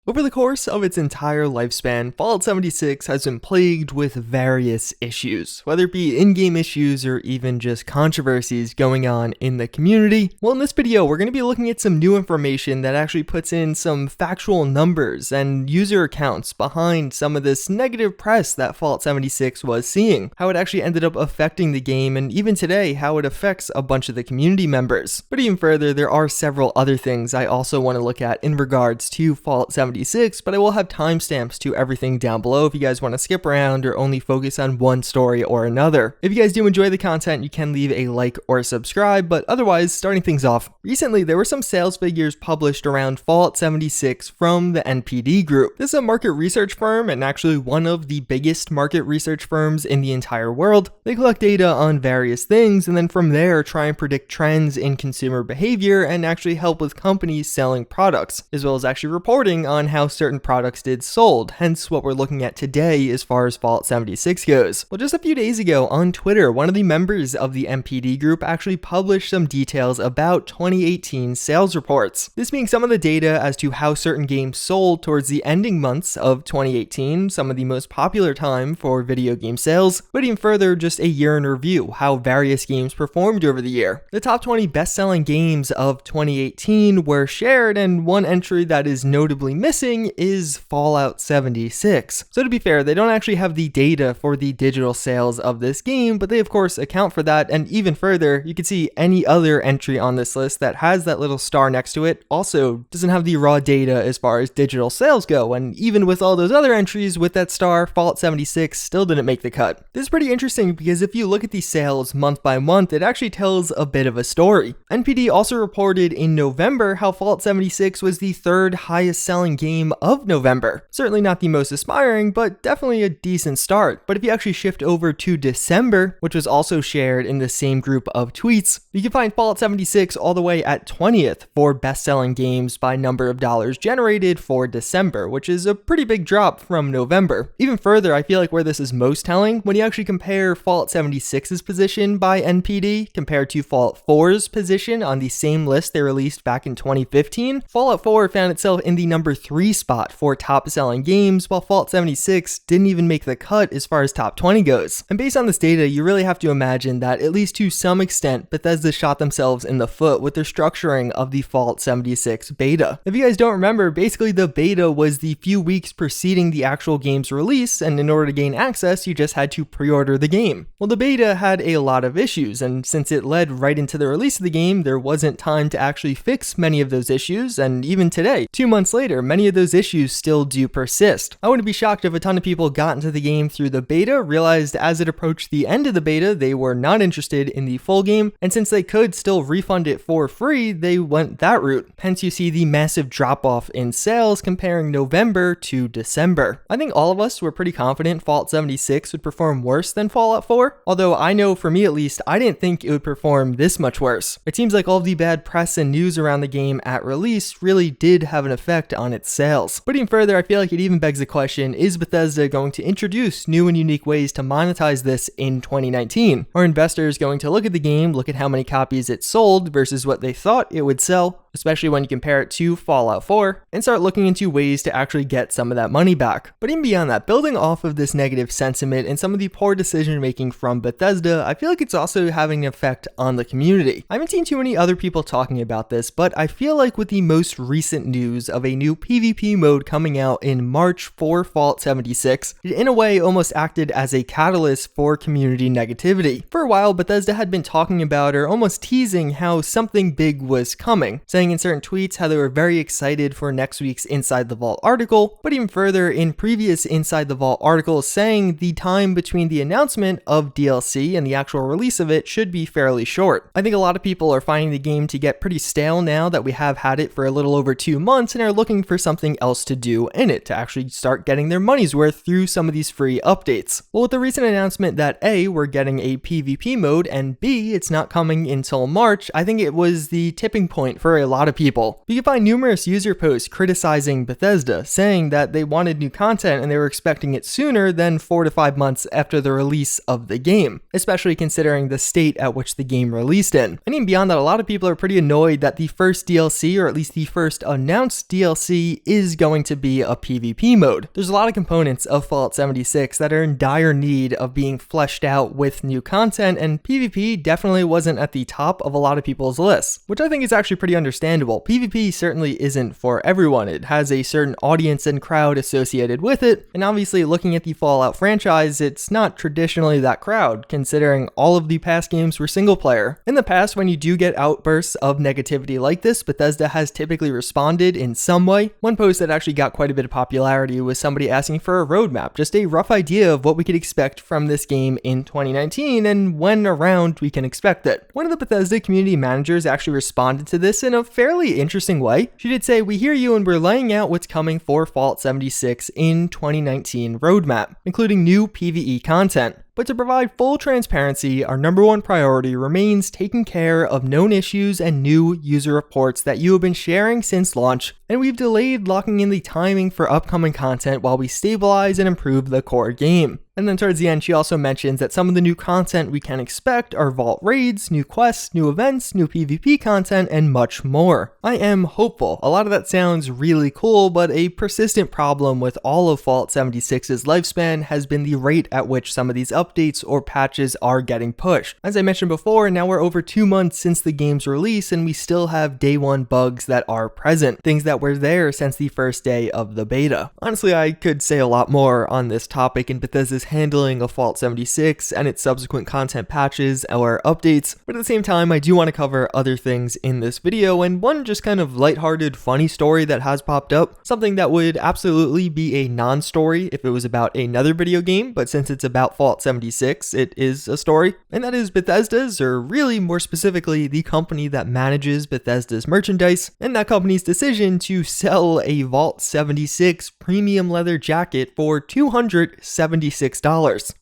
Over the course of its entire lifespan, Fallout 76 has been plagued with various issues, whether it be in-game issues or even just controversies going on in the community. Well, in this video, we're going to be looking at some new information that actually puts in some factual numbers and user accounts behind some of this negative press that Fallout 76 was seeing, how it actually ended up affecting the game, and even today, how it affects a bunch of the community members. But even further, there are several other things I also want to look at in regards to Fallout 76, but I will have timestamps to everything down below if you guys want to skip around or only focus on one story or another. If you guys do enjoy the content, you can leave a like or subscribe, but otherwise, starting things off, recently there were some sales figures published around Fallout 76 from the NPD group. This is a market research firm and actually one of the biggest market research firms in the entire world. They collect data on various things and then from there try and predict trends in consumer behavior and actually help with companies selling products, as well as actually reporting on how certain products did sold, hence what we're looking at today as far as Fallout 76 goes. Well, just a few days ago on Twitter, one of the members of the NPD group actually published some details about 2018 sales reports. This being some of the data as to how certain games sold towards the ending months of 2018, some of the most popular time for video game sales, but even further, just a year in review, how various games performed over the year. The top 20 best-selling games of 2018 were shared, and one entry that is notably missing is Fallout 76. So to be fair, they don't actually have the data for the digital sales of this game, but they of course account for that, and even further, you can see any other entry on this list that has that little star next to it also doesn't have the raw data as far as digital sales go, and even with all those other entries with that star, Fallout 76 still didn't make the cut. This is pretty interesting because if you look at these sales month by month, it actually tells a bit of a story. NPD also reported in November how Fallout 76 was the third highest selling game of November. Certainly not the most aspiring, but definitely a decent start. But if you actually shift over to December, which was also shared in the same group of tweets, you can find Fallout 76 all the way at 20th for best-selling games by number of dollars generated for December, which is a pretty big drop from November. Even further, I feel like where this is most telling, when you actually compare Fallout 76's position by NPD compared to Fallout 4's position on the same list they released back in 2015, Fallout 4 found itself in the number 3 spot for top selling games, while Fallout 76 didn't even make the cut as far as top 20 goes. And based on this data, you really have to imagine that at least to some extent, Bethesda shot themselves in the foot with their structuring of the Fallout 76 beta. If you guys don't remember, basically the beta was the few weeks preceding the actual game's release, and in order to gain access, you just had to pre-order the game. Well, the beta had a lot of issues, and since it led right into the release of the game, there wasn't time to actually fix many of those issues, and even today, 2 months later, many of those issues still do persist. I wouldn't be shocked if a ton of people got into the game through the beta, realized as it approached the end of the beta they were not interested in the full game, and since they could still refund it for free, they went that route. Hence you see the massive drop off in sales comparing November to December. I think all of us were pretty confident Fallout 76 would perform worse than Fallout 4, although I know for me at least, I didn't think it would perform this much worse. It seems like all of the bad press and news around the game at release really did have an effect on its sales. But even further, I feel like it even begs the question, is Bethesda going to introduce new and unique ways to monetize this in 2019? Are investors going to look at the game, look at how many copies it sold versus what they thought it would sell, especially when you compare it to Fallout 4, and start looking into ways to actually get some of that money back? But even beyond that, building off of this negative sentiment and some of the poor decision making from Bethesda, I feel like it's also having an effect on the community. I haven't seen too many other people talking about this, but I feel like with the most recent news of a new PvP mode coming out in March for Fallout 76, it in a way almost acted as a catalyst for community negativity. For a while, Bethesda had been talking about or almost teasing how something big was coming, saying in certain tweets how they were very excited for next week's Inside the Vault article, but even further in previous Inside the Vault articles saying the time between the announcement of DLC and the actual release of it should be fairly short. I think a lot of people are finding the game to get pretty stale now that we have had it for a little over 2 months and are looking for something else to do in it to actually start getting their money's worth through some of these free updates. Well, with the recent announcement that A, we're getting a PvP mode, and B, it's not coming until March, I think it was the tipping point for a lot of people. You can find numerous user posts criticizing Bethesda, saying that they wanted new content and they were expecting it sooner than 4 to 5 months after the release of the game, especially considering the state at which the game released in. And even beyond that, a lot of people are pretty annoyed that the first DLC, or at least the first announced DLC, PvP is going to be a PvP mode. There's a lot of components of Fallout 76 that are in dire need of being fleshed out with new content, and PvP definitely wasn't at the top of a lot of people's lists, which I think is actually pretty understandable. PvP certainly isn't for everyone. It has a certain audience and crowd associated with it, and obviously looking at the Fallout franchise, it's not traditionally that crowd, considering all of the past games were single player. In the past, when you do get outbursts of negativity like this, Bethesda has typically responded in some way. One post that actually got quite a bit of popularity was somebody asking for a roadmap, just a rough idea of what we could expect from this game in 2019 and when around we can expect it. One of the Bethesda community managers actually responded to this in a fairly interesting way. She did say, "We hear you and we're laying out what's coming for Fallout 76 in 2019 roadmap, including new PvE content. But to provide full transparency, our number one priority remains taking care of known issues and new user reports that you have been sharing since launch, and we've delayed locking in the timing for upcoming content while we stabilize and improve the core game." And then towards the end, she also mentions that some of the new content we can expect are vault raids, new quests, new events, new PvP content, and much more. I am hopeful. A lot of that sounds really cool, but a persistent problem with all of Fallout 76's lifespan has been the rate at which some of these updates or patches are getting pushed. As I mentioned before, now we're over 2 months since the game's release, and we still have day one bugs that are present, things that were there since the first day of the beta. Honestly, I could say a lot more on this topic in Bethesda's handling of Fallout 76 and its subsequent content patches or updates, but at the same time I do want to cover other things in this video, and one just kind of lighthearted funny story that has popped up, something that would absolutely be a non-story if it was about another video game, but since it's about Fallout 76 it is a story, and that is Bethesda's, or really more specifically the company that manages Bethesda's merchandise, and that company's decision to sell a Vault 76 premium leather jacket for $276.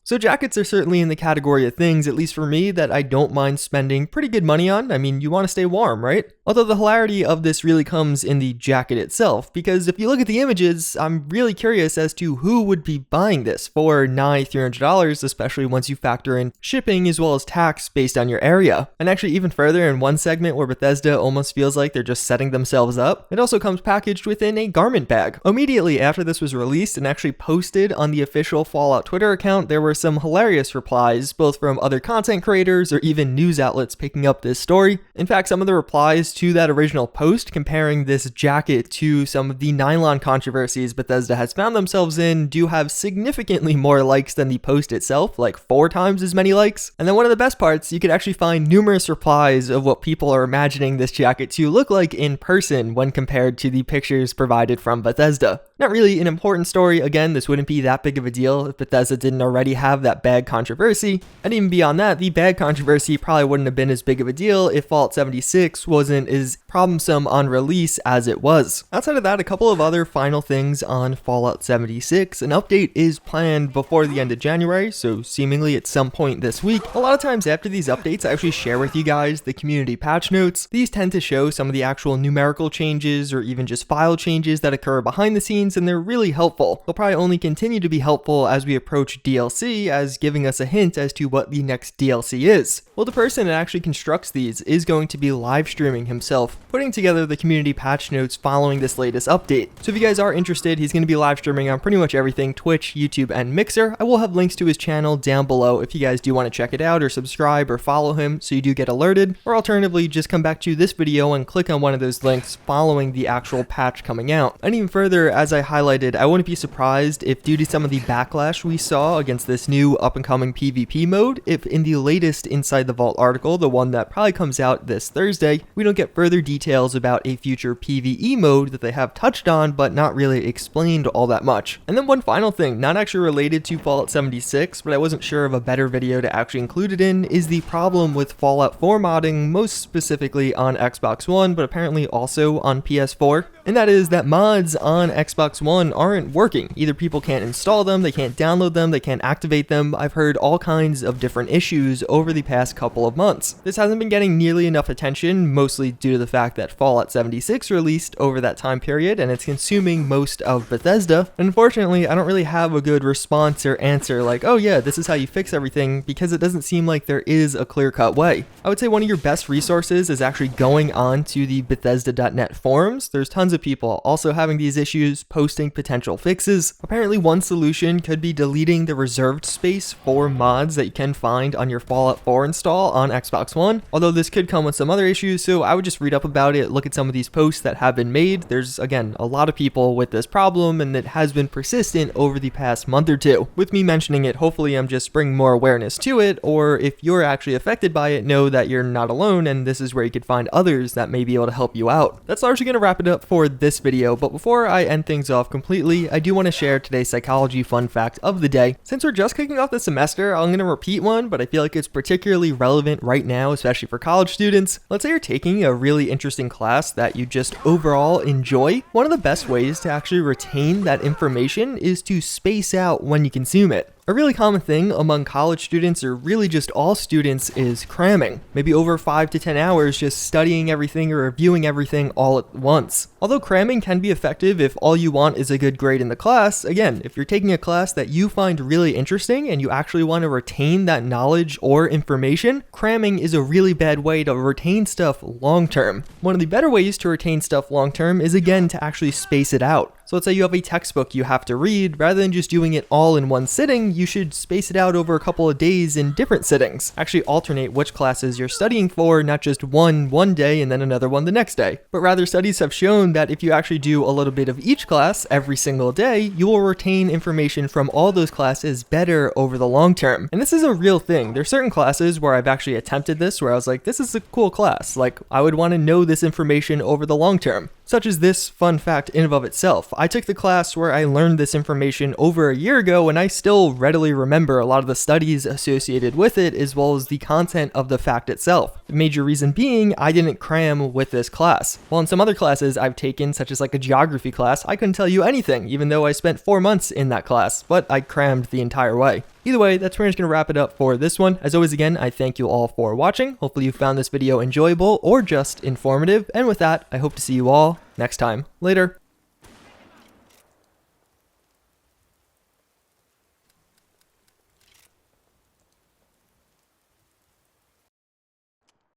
So jackets are certainly in the category of things, at least for me, that I don't mind spending pretty good money on. I mean, you want to stay warm, right? Although the hilarity of this really comes in the jacket itself, because if you look at the images, I'm really curious as to who would be buying this for nigh $300, especially once you factor in shipping as well as tax based on your area. And actually even further, in one segment where Bethesda almost feels like they're just setting themselves up, it also comes packaged within a garment bag. Immediately after this was released and actually posted on the official Fallout Twitter account, there were some hilarious replies, both from other content creators or even news outlets picking up this story. In fact, some of the replies to that original post comparing this jacket to some of the nylon controversies Bethesda has found themselves in do have significantly more likes than the post itself, like 4 times as many likes. And then one of the best parts, you could actually find numerous replies of what people are imagining this jacket to look like in person when compared to the pictures provided from Bethesda. Not really an important story. Again, this wouldn't be that big of a deal if Bethesda didn't already have that bag controversy. And even beyond that, the bag controversy probably wouldn't have been as big of a deal if Fallout 76 wasn't as problemsome on release as it was. Outside of that, a couple of other final things on Fallout 76. An update is planned before the end of January, so seemingly at some point this week. A lot of times after these updates, I actually share with you guys the community patch notes. These tend to show some of the actual numerical changes or even just file changes that occur behind the scenes, and they're really helpful. They'll probably only continue to be helpful as we approach DLC, as giving us a hint as to what the next DLC is. Well, the person that actually constructs these is going to be live streaming himself, putting together the community patch notes following this latest update. So if you guys are interested, he's going to be live streaming on pretty much everything: Twitch, YouTube, and Mixer. I will have links to his channel down below if you guys do want to check it out or subscribe or follow him so you do get alerted, or alternatively just come back to this video and click on one of those links following the actual patch coming out. And even further, as I highlighted, I wouldn't be surprised if, due to some of the backlash we saw against this new up-and-coming PvP mode, if in the latest Inside the Vault article, the one that probably comes out this Thursday, we don't get further details about a future PvE mode that they have touched on but not really explained all that much. And then one final thing, not actually related to Fallout 76, but I wasn't sure of a better video to actually include it in, is the problem with Fallout 4 modding, most specifically on Xbox One, but apparently also on PS4. And that is that mods on Xbox One aren't working. Either people can't install them, they can't download them, they can't activate them. I've heard all kinds of different issues over the past couple of months. This hasn't been getting nearly enough attention, mostly due to the fact that Fallout 76 released over that time period and it's consuming most of Bethesda. And unfortunately, I don't really have a good response or answer like, oh yeah, this is how you fix everything, because it doesn't seem like there is a clear-cut way. I would say one of your best resources is actually going on to the Bethesda.net forums. There's tons of of people also having these issues, posting potential fixes. Apparently one solution could be deleting the reserved space for mods that you can find on your Fallout 4 install on Xbox One, although this could come with some other issues, so I would just read up about it, look at some of these posts that have been made. There's, again, a lot of people with this problem, and it has been persistent over the past month or two. With me mentioning it, hopefully I'm just bringing more awareness to it, or if you're actually affected by it, know that you're not alone, and this is where you could find others that may be able to help you out. That's largely going to wrap it up for this video, but before I end things off completely, I do want to share today's psychology fun fact of the day. Since we're just kicking off the semester, I'm going to repeat one, but I feel like it's particularly relevant right now, especially for college students. Let's say you're taking a really interesting class that you just overall enjoy. One of the best ways to actually retain that information is to space out when you consume it. A really common thing among college students, or really just all students, is cramming. Maybe over 5 to 10 hours just studying everything or reviewing everything all at once. Although cramming can be effective if all you want is a good grade in the class, again, if you're taking a class that you find really interesting and you actually want to retain that knowledge or information, cramming is a really bad way to retain stuff long term. One of the better ways to retain stuff long term is, again, to actually space it out. So let's say you have a textbook you have to read. Rather than just doing it all in one sitting, you should space it out over a couple of days in different sittings. Actually alternate which classes you're studying for, not just one day and then another one the next day. But rather, studies have shown that if you actually do a little bit of each class every single day, you will retain information from all those classes better over the long term. And this is a real thing. There's certain classes where I've actually attempted this, where I was like, this is a cool class. Like, I would want to know this information over the long term. Such as this fun fact in and of itself. I took the class where I learned this information over a year ago, and I still readily remember a lot of the studies associated with it, as well as the content of the fact itself. The major reason being, I didn't cram with this class. While in some other classes I've taken, such as like a geography class, I couldn't tell you anything, even though I spent 4 months in that class, but I crammed the entire way. Either way, that's pretty much going to wrap it up for this one. As always, again, I thank you all for watching. Hopefully you found this video enjoyable or just informative. And with that, I hope to see you all next time. Later.